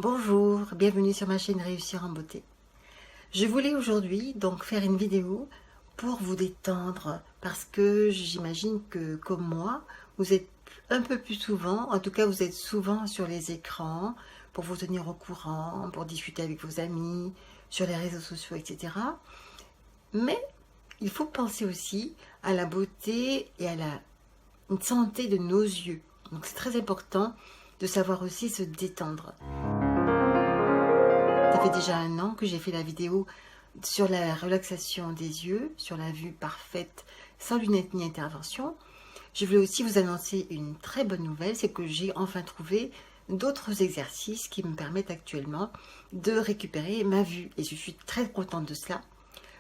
Bonjour, bienvenue sur ma chaîne Réussir en beauté. Je voulais aujourd'hui donc faire une vidéo pour vous détendre parce que j'imagine que comme moi, vous êtes un peu plus souvent, en tout cas vous êtes souvent sur les écrans pour vous tenir au courant, pour discuter avec vos amis, sur les réseaux sociaux, etc. Mais il faut penser aussi à la beauté et à la santé de nos yeux. Donc c'est très important de savoir aussi se détendre. Ça fait déjà 1 an que j'ai fait la vidéo sur la relaxation des yeux, sur la vue parfaite, sans lunettes ni intervention. Je voulais aussi vous annoncer une très bonne nouvelle, c'est que j'ai enfin trouvé d'autres exercices qui me permettent actuellement de récupérer ma vue. Et je suis très contente de cela.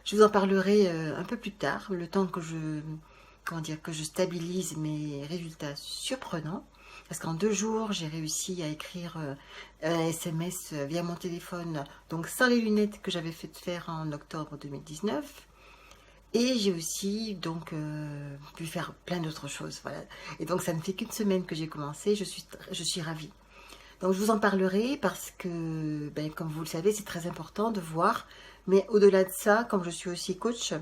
Je vous en parlerai un peu plus tard, le temps que je stabilise mes résultats surprenants. Parce qu'en 2 jours, j'ai réussi à écrire un SMS via mon téléphone, donc sans les lunettes que j'avais fait faire en octobre 2019. Et j'ai aussi donc pu faire plein d'autres choses. Voilà. Et donc ça ne fait qu'une semaine que j'ai commencé, je suis ravie. Donc je vous en parlerai parce que, comme vous le savez, c'est très important de voir. Mais au-delà de ça, comme je suis aussi coach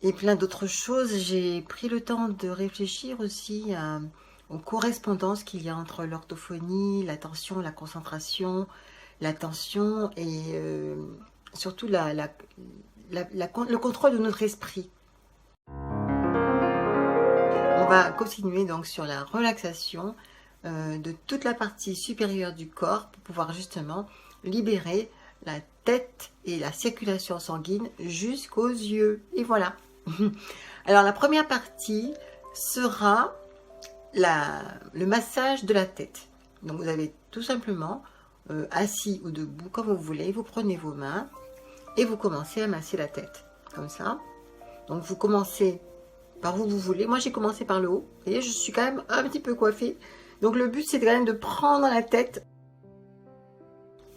et plein d'autres choses, j'ai pris le temps de réfléchir aussi aux correspondances qu'il y a entre l'orthophonie, l'attention, la concentration, l'attention et surtout le contrôle de notre esprit. On va continuer donc sur la relaxation de toute la partie supérieure du corps pour pouvoir justement libérer la tête et la circulation sanguine jusqu'aux yeux. Et voilà. Alors la première partie sera le massage de la tête. Donc vous avez tout simplement assis ou debout comme vous voulez, vous prenez vos mains et vous commencez à masser la tête comme ça. Donc vous commencez par où vous voulez. Moi j'ai commencé par le haut. Vous voyez, je suis quand même un petit peu coiffée. Donc le but c'est quand même de prendre la tête,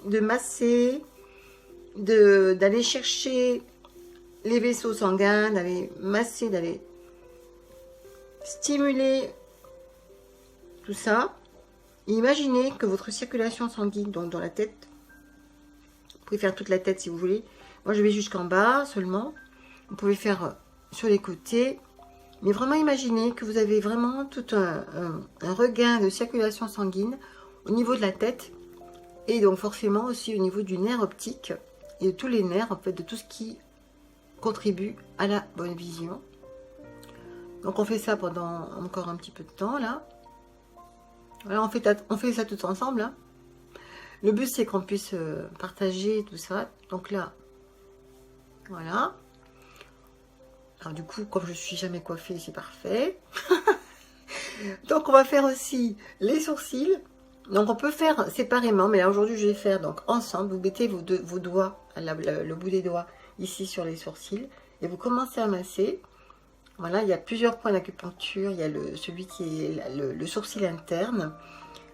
de masser, d'aller chercher les vaisseaux sanguins, d'aller masser, d'aller stimuler tout ça. Et imaginez que votre circulation sanguine, donc dans la tête, vous pouvez faire toute la tête si vous voulez. Moi je vais jusqu'en bas seulement. Vous pouvez faire sur les côtés. Mais vraiment imaginez que vous avez vraiment tout un regain de circulation sanguine au niveau de la tête. Et donc forcément aussi au niveau du nerf optique. Et de tous les nerfs en fait, de tout ce qui contribue à la bonne vision. Donc on fait ça pendant encore un petit peu de temps là. Voilà, on fait ça tout ensemble. Hein. Le but c'est qu'on puisse partager tout ça. Donc là, voilà. Alors du coup, comme je suis jamais coiffée, c'est parfait. Donc on va faire aussi les sourcils. Donc on peut faire séparément, mais là aujourd'hui je vais faire donc ensemble. Vous mettez vos doigts, le bout des doigts ici sur les sourcils et vous commencez à masser. Voilà, il y a plusieurs points d'acupuncture. Il y a celui qui est le sourcil interne,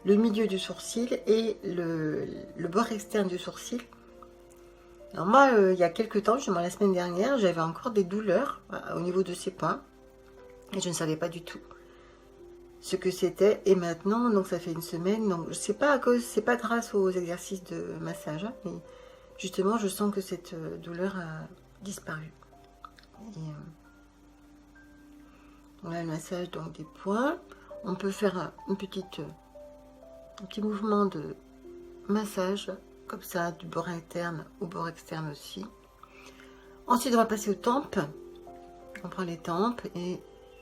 le milieu du sourcil et le bord externe du sourcil. Alors moi, il y a quelques temps, justement la semaine dernière, j'avais encore des douleurs au niveau de ces points et je ne savais pas du tout ce que c'était. Et maintenant, donc ça fait 1 semaine, donc c'est pas grâce aux exercices de massage, hein, mais justement, je sens que cette douleur a disparu. Et, voilà le massage donc des points. On peut faire un petit mouvement de massage comme ça du bord interne au bord externe aussi. Ensuite on va passer aux tempes. On prend les tempes et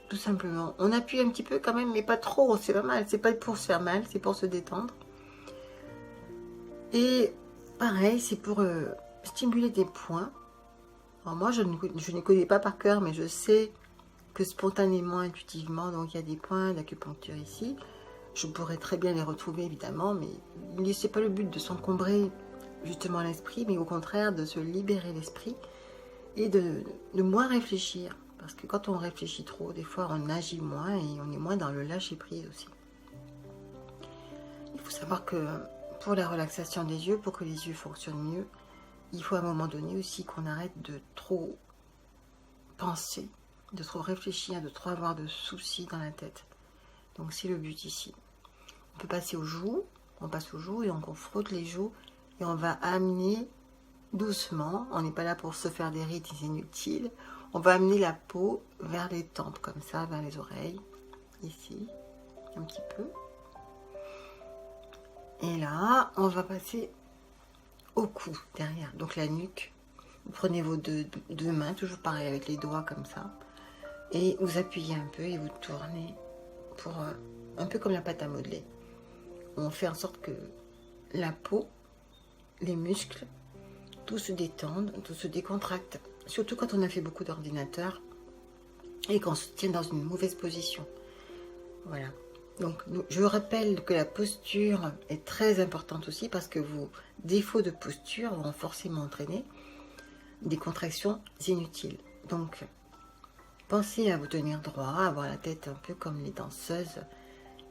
tout simplement on appuie un petit peu quand même, mais pas trop, c'est pas mal, c'est pas pour se faire mal, c'est pour se détendre. Et pareil, c'est pour stimuler des points. Alors moi je ne connais pas par cœur, mais je sais que spontanément, intuitivement, donc il y a des points d'acupuncture ici. Je pourrais très bien les retrouver évidemment, mais c'est pas le but de s'encombrer justement l'esprit, mais au contraire de se libérer l'esprit et de moins réfléchir. Parce que quand on réfléchit trop, des fois on agit moins et on est moins dans le lâcher prise aussi. Il faut savoir que pour la relaxation des yeux, pour que les yeux fonctionnent mieux, il faut à un moment donné aussi qu'on arrête de trop penser, de trop réfléchir, de trop avoir de soucis dans la tête. Donc c'est le but ici. On peut passer aux joues, on passe aux joues et donc on frotte les joues et on va amener doucement, on n'est pas là pour se faire des rides inutiles, on va amener la peau vers les tempes comme ça, vers les oreilles, ici, un petit peu. Et là, on va passer au cou, derrière, donc la nuque. Vous prenez vos deux mains, toujours pareil avec les doigts comme ça, et vous appuyez un peu et vous tournez pour un peu comme la pâte à modeler. On fait en sorte que la peau, les muscles, tout se détende, tout se décontracte, surtout quand on a fait beaucoup d'ordinateur et qu'on se tient dans une mauvaise position. Voilà. Donc, je vous rappelle que la posture est très importante aussi parce que vos défauts de posture vont forcément entraîner des contractions inutiles. Donc, pensez à vous tenir droit, à avoir la tête un peu comme les danseuses.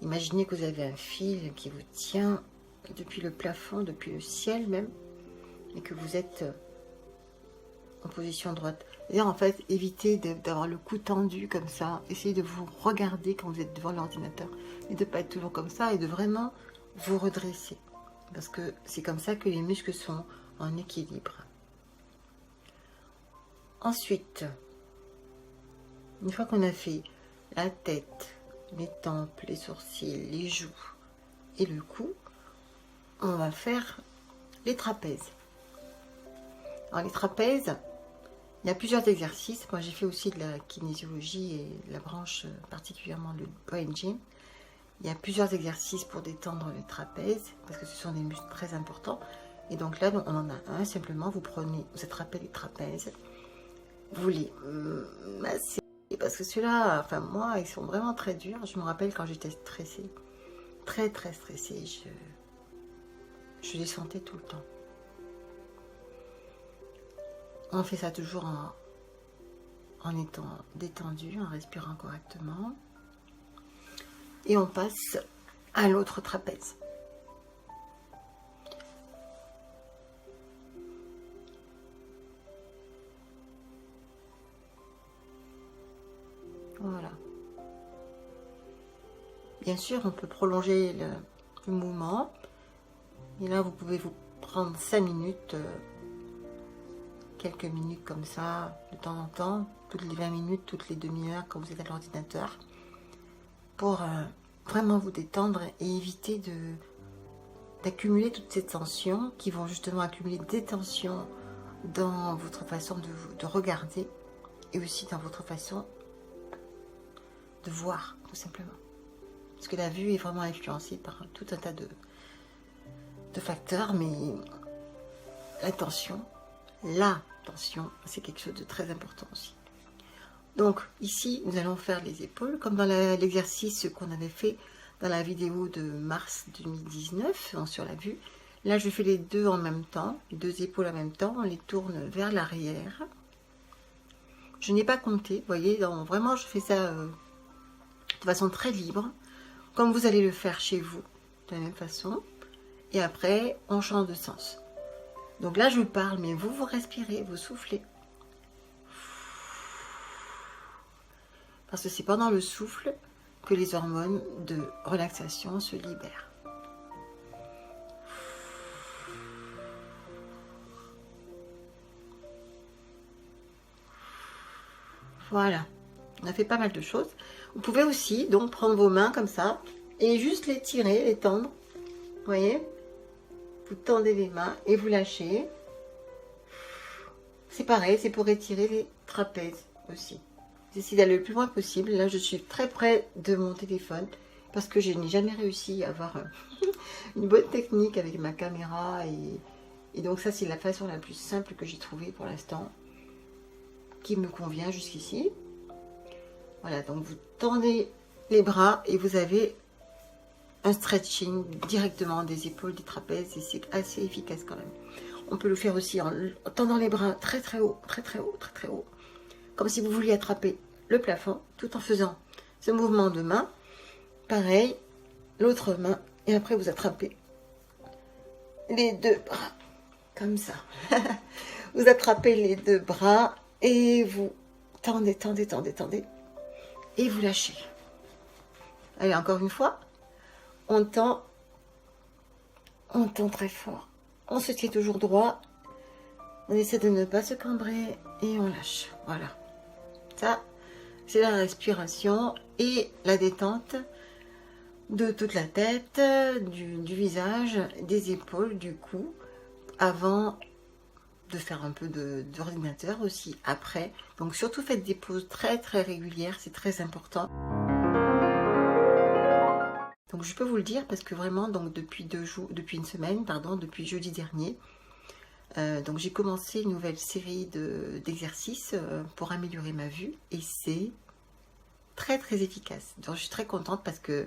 Imaginez que vous avez un fil qui vous tient depuis le plafond, depuis le ciel même, et que vous êtes en position droite. D'ailleurs, en fait, évitez d'avoir le cou tendu comme ça. Essayez de vous regarder quand vous êtes devant l'ordinateur et de ne pas être toujours comme ça et de vraiment vous redresser. Parce que c'est comme ça que les muscles sont en équilibre. Ensuite, une fois qu'on a fait la tête, les tempes, les sourcils, les joues et le cou, on va faire les trapèzes. Alors les trapèzes, il y a plusieurs exercices. Moi j'ai fait aussi de la kinésiologie et la branche particulièrement le brain gym. Il y a plusieurs exercices pour détendre les trapèzes parce que ce sont des muscles très importants. Et donc là on en a un, simplement vous attrapez les trapèzes, vous les massez parce que ceux-là, enfin moi ils sont vraiment très durs. Je me rappelle quand j'étais stressée, très stressée, je les sentais tout le temps. On fait ça toujours en étant détendu, en respirant correctement. Et on passe à l'autre trapèze. Voilà. Bien sûr, on peut prolonger le mouvement. Et là, vous pouvez vous prendre 5 minutes, quelques minutes comme ça, de temps en temps, toutes les 20 minutes, toutes les demi-heures, quand vous êtes à l'ordinateur, pour vraiment vous détendre et éviter d'accumuler toutes ces tensions qui vont justement accumuler des tensions dans votre façon de regarder et aussi dans votre façon de voir, tout simplement. Parce que la vue est vraiment influencée par tout un tas de facteurs, mais l'attention, c'est quelque chose de très important aussi. Donc ici, nous allons faire les épaules, comme dans l'exercice qu'on avait fait dans la vidéo de mars 2019, sur la vue. Là, je fais les deux en même temps, les deux épaules en même temps, on les tourne vers l'arrière. Je n'ai pas compté, vous voyez, vraiment je fais ça de façon très libre, comme vous allez le faire chez vous, de la même façon. Et après, on change de sens. Donc là, je parle, mais vous respirez, vous soufflez. Parce que c'est pendant le souffle que les hormones de relaxation se libèrent. Voilà, on a fait pas mal de choses. Vous pouvez aussi donc prendre vos mains comme ça et juste les tirer, les tendre. Vous voyez? Vous tendez les mains et vous lâchez. C'est pareil, c'est pour étirer les trapèzes aussi. J'essaie d'aller le plus loin possible. Là, je suis très près de mon téléphone parce que je n'ai jamais réussi à avoir une bonne technique avec ma caméra. Et donc ça, c'est la façon la plus simple que j'ai trouvée pour l'instant, qui me convient jusqu'ici. Voilà, donc vous tendez les bras et vous avez un stretching directement des épaules, des trapèzes, et c'est assez efficace quand même. On peut le faire aussi en tendant les bras très haut, très haut, comme si vous vouliez attraper le plafond, tout en faisant ce mouvement de main. Pareil, l'autre main, et après vous attrapez les deux bras, comme ça. Vous attrapez les deux bras et vous tendez, et vous lâchez. Allez, encore une fois, on tend On tend très fort. On se tient toujours droit. On essaie de ne pas se cambrer et on lâche. Voilà. Ça, c'est la respiration et la détente de toute la tête, du visage, des épaules, du cou, avant de faire un peu d'ordinateur aussi après. Donc surtout faites des pauses très régulières, c'est très important. Donc je peux vous le dire parce que vraiment donc depuis une semaine, pardon, depuis jeudi dernier, donc j'ai commencé une nouvelle série d'exercices pour améliorer ma vue et c'est très efficace. Donc je suis très contente parce que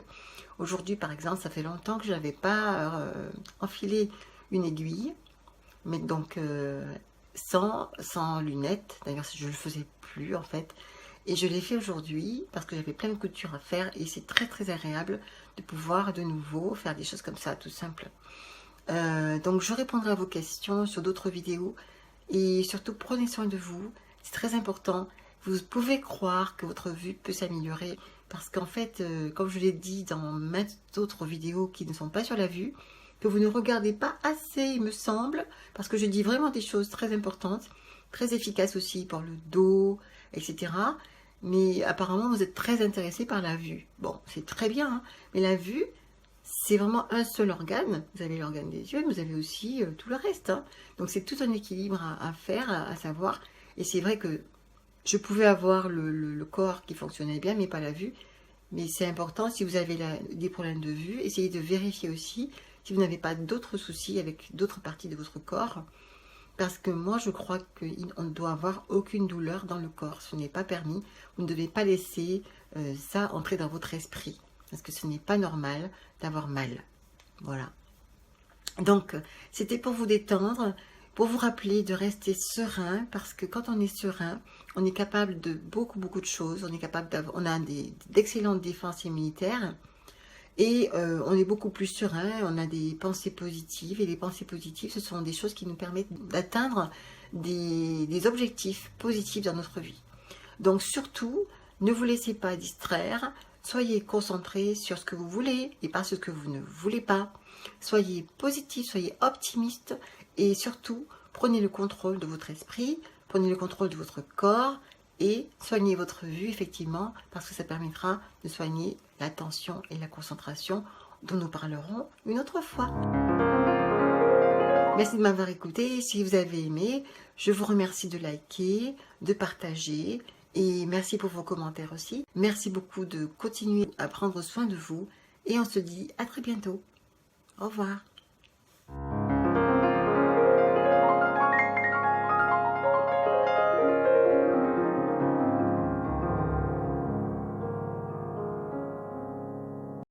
aujourd'hui par exemple ça fait longtemps que je n'avais pas enfilé une aiguille, mais donc sans lunettes, d'ailleurs je ne le faisais plus en fait, et je l'ai fait aujourd'hui parce que j'avais plein de couture à faire et c'est très agréable de pouvoir de nouveau faire des choses comme ça, tout simple. Donc je répondrai à vos questions sur d'autres vidéos et surtout prenez soin de vous, c'est très important. Vous pouvez croire que votre vue peut s'améliorer parce qu'en fait, comme je l'ai dit dans maintes autres vidéos qui ne sont pas sur la vue, que vous ne regardez pas assez, il me semble, parce que je dis vraiment des choses très importantes, très efficaces aussi pour le dos, etc. Mais apparemment, vous êtes très intéressé par la vue. Bon, c'est très bien, hein, mais la vue, c'est vraiment un seul organe. Vous avez l'organe des yeux, mais vous avez aussi tout le reste. Hein. Donc c'est tout un équilibre à faire, à savoir. Et c'est vrai que je pouvais avoir le corps qui fonctionnait bien, mais pas la vue. Mais c'est important, si vous avez des problèmes de vue, essayez de vérifier aussi si vous n'avez pas d'autres soucis avec d'autres parties de votre corps. Parce que moi, je crois qu'on ne doit avoir aucune douleur dans le corps. Ce n'est pas permis. Vous ne devez pas laisser ça entrer dans votre esprit. Parce que ce n'est pas normal d'avoir mal. Voilà. Donc, c'était pour vous détendre, pour vous rappeler de rester serein. Parce que quand on est serein, on est capable de beaucoup de choses. On a d'excellentes défenses immunitaires. Et on est beaucoup plus serein, on a des pensées positives. Et les pensées positives, ce sont des choses qui nous permettent d'atteindre des objectifs positifs dans notre vie. Donc surtout, ne vous laissez pas distraire. Soyez concentrés sur ce que vous voulez et pas ce que vous ne voulez pas. Soyez positif, soyez optimiste. Et surtout, prenez le contrôle de votre esprit, prenez le contrôle de votre corps. Et soignez votre vue, effectivement, parce que ça permettra de soigner l'attention et la concentration dont nous parlerons une autre fois. Merci de m'avoir écouté. Si vous avez aimé, je vous remercie de liker, de partager et merci pour vos commentaires aussi. Merci beaucoup de continuer à prendre soin de vous et on se dit à très bientôt. Au revoir.